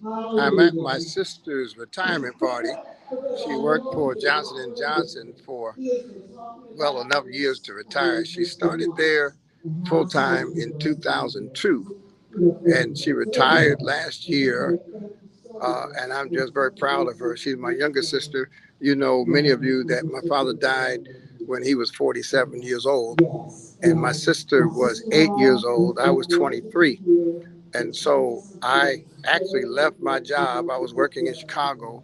I'm at my sister's retirement party. She worked for Johnson and Johnson for well enough years to retire. She started there full time in 2002, and she retired last year. And I'm just very proud of her. She's my younger sister. You know, many of you, that my father died when he was 47 years old, and my sister was 8 years old. I was 23. And so I actually left my job. I was working in Chicago,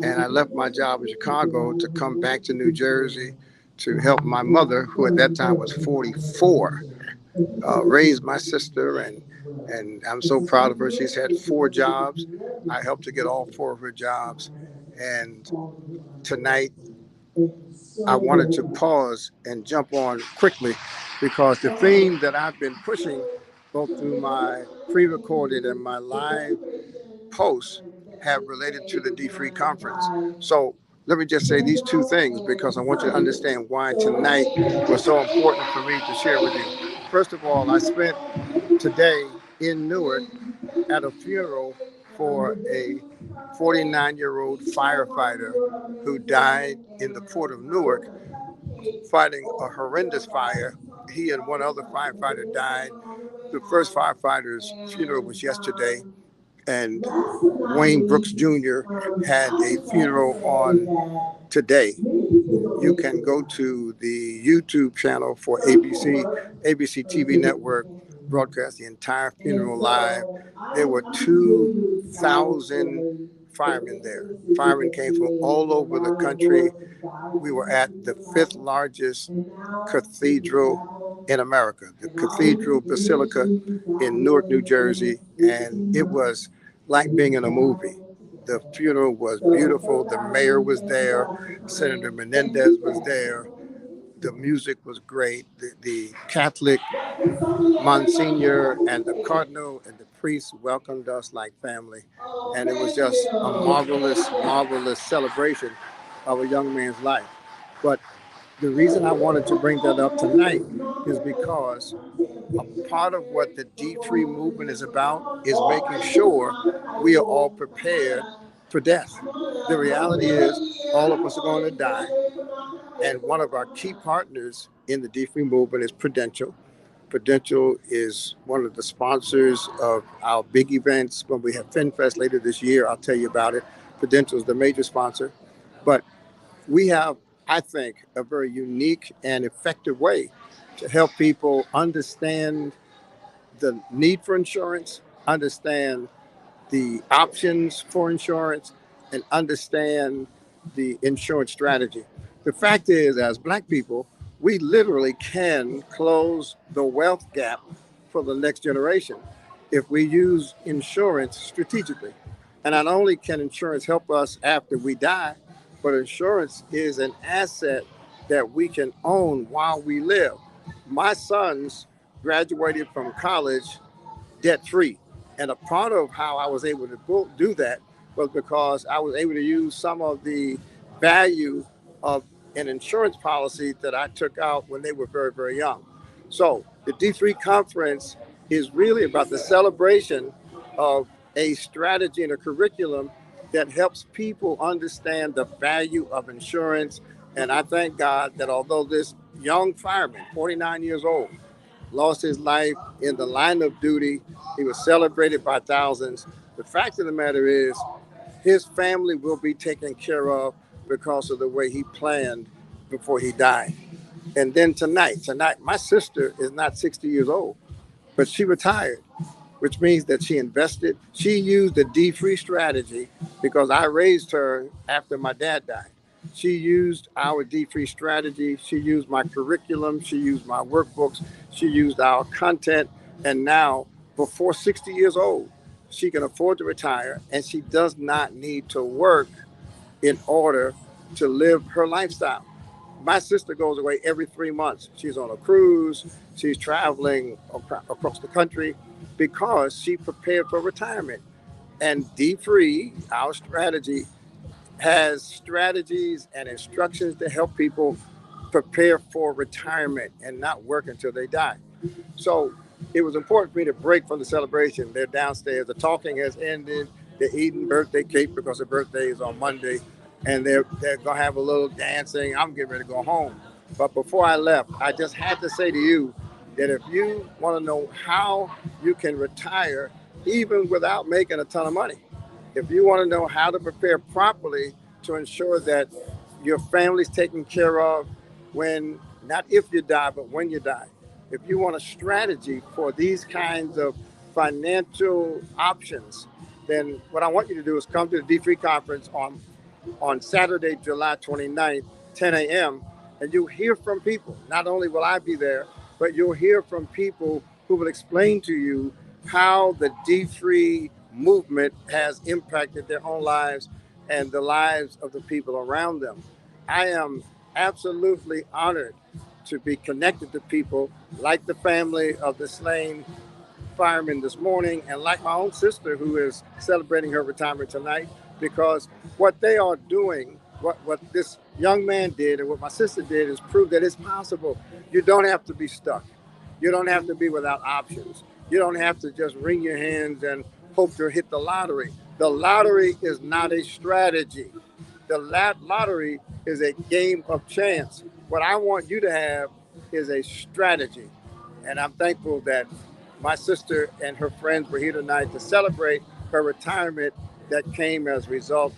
and I left my job in Chicago to come back to New Jersey to help my mother, who at that time was 44, raise my sister. And I'm so proud of her. She's had four jobs. I helped her get all four of her jobs. And tonight, I wanted to pause and jump on quickly because the theme that I've been pushing both through my pre-recorded and my live posts have related to the dfree conference. So let me just say these two things because I want you to understand why tonight was so important for me to share with you. First of all, I spent today in Newark at a funeral for a 49-year-old firefighter who died in the port of Newark fighting a horrendous fire. He and one other firefighter died. The first firefighter's funeral was yesterday, and Wayne Brooks Jr. had a funeral on today. You can go to the YouTube channel for ABC TV network, broadcast the entire funeral live. There were 2,000 firemen there. Firemen came from all over the country. We were at the fifth largest cathedral in America, the Cathedral Basilica in Newark, New Jersey, and it was like being in a movie. The funeral was beautiful. The mayor was there. Senator Menendez was there. The music was great. The Catholic Monsignor and the Cardinal and the priest welcomed us like family. And it was just a marvelous, marvelous celebration of a young man's life. But the reason I wanted to bring that up tonight is because a part of what the dfree movement is about is making sure we are all prepared for death. The reality is, all of us are going to die, and one of our key partners in the dfree movement is Prudential. Prudential is one of the sponsors of our big events. When we have FinFest later this year, I'll tell you about it. Prudential is the major sponsor, but we have, I think, a very unique and effective way to help people understand the need for insurance, understand the options for insurance, and understand the insurance strategy. The fact is, as Black people, we literally can close the wealth gap for the next generation if we use insurance strategically. And not only can insurance help us after we die, but insurance is an asset that we can own while we live. My sons graduated from college debt free. And a part of how I was able to do that was because I was able to use some of the value of an insurance policy that I took out when they were very, very young. So the D3 conference is really about the celebration of a strategy and a curriculum that helps people understand the value of insurance. And I thank God that although this young fireman, 49 years old, lost his life in the line of duty. He was celebrated by thousands. The fact of the matter is, his family will be taken care of because of the way he planned before he died. And then tonight, my sister is not 60 years old, but she retired, which means that she invested. She used the D-free strategy because I raised her after my dad died. She used our D-free strategy. She used my curriculum. She used my workbooks. She used our content. And now, before 60 years old, she can afford to retire, and she does not need to work in order to live her lifestyle. My sister goes away every 3 months. She's on a cruise. She's traveling across the country because she prepared for retirement. And D-Free, our strategy, has strategies and instructions to help people prepare for retirement and not work until they die. So it was important for me to break from the celebration. They're downstairs. The talking has ended. They're eating birthday cake because her birthday is on Monday, and they're gonna have a little dancing. I'm getting ready to go home. But before I left, I just had to say to you that if you want to know how you can retire even without making a ton of money, if you want to know how to prepare properly to ensure that your family's taken care of when, not if you die, but when you die, if you want a strategy for these kinds of financial options, then what I want you to do is come to the dfree conference on Saturday, July 29th, 10 a.m., and you'll hear from people. Not only will I be there, but you'll hear from people who will explain to you how the dfree movement has impacted their own lives and the lives of the people around them. I am absolutely honored to be connected to people like the family of the slain fireman this morning, and like my own sister who is celebrating her retirement tonight, because what they are doing, what this young man did and what my sister did, is prove that it's possible. You don't have to be stuck. You don't have to be without options. You don't have to just wring your hands and hope to hit the lottery. The lottery is not a strategy. The lottery is a game of chance. What I want you to have is a strategy. And I'm thankful that my sister and her friends were here tonight to celebrate her retirement that came as a result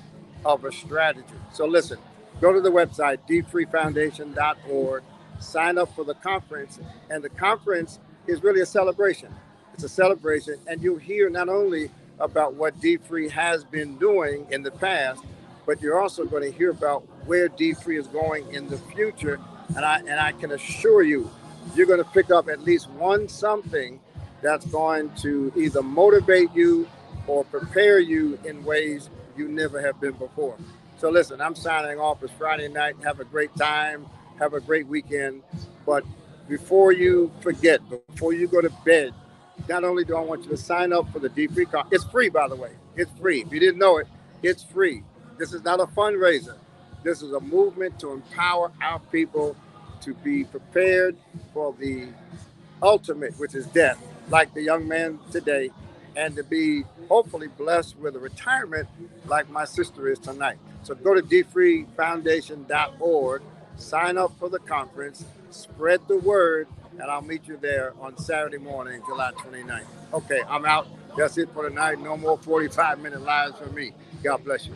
of a strategy. So listen, go to the website, dfreefoundation.org, sign up for the conference, and the conference is really a celebration. It's a celebration, and you'll hear not only about what dfree has been doing in the past, but you're also going to hear about where dfree is going in the future. And I can assure you, you're going to pick up at least one something that's going to either motivate you or prepare you in ways you never have been before. So listen, I'm signing off. It's Friday night. Have a great time. Have a great weekend. But before you forget, before you go to bed, not only do I want you to sign up for the dfree conference, it's free, by the way. It's free. If you didn't know it, it's free. This is not a fundraiser. This is a movement to empower our people to be prepared for the ultimate, which is death, like the young man today, and to be hopefully blessed with a retirement like my sister is tonight. So go to dfreefoundation.org, sign up for the conference, spread the word, and I'll meet you there on Saturday morning, July 29th. Okay, I'm out. That's it for tonight. No more 45-minute lives for me. God bless you.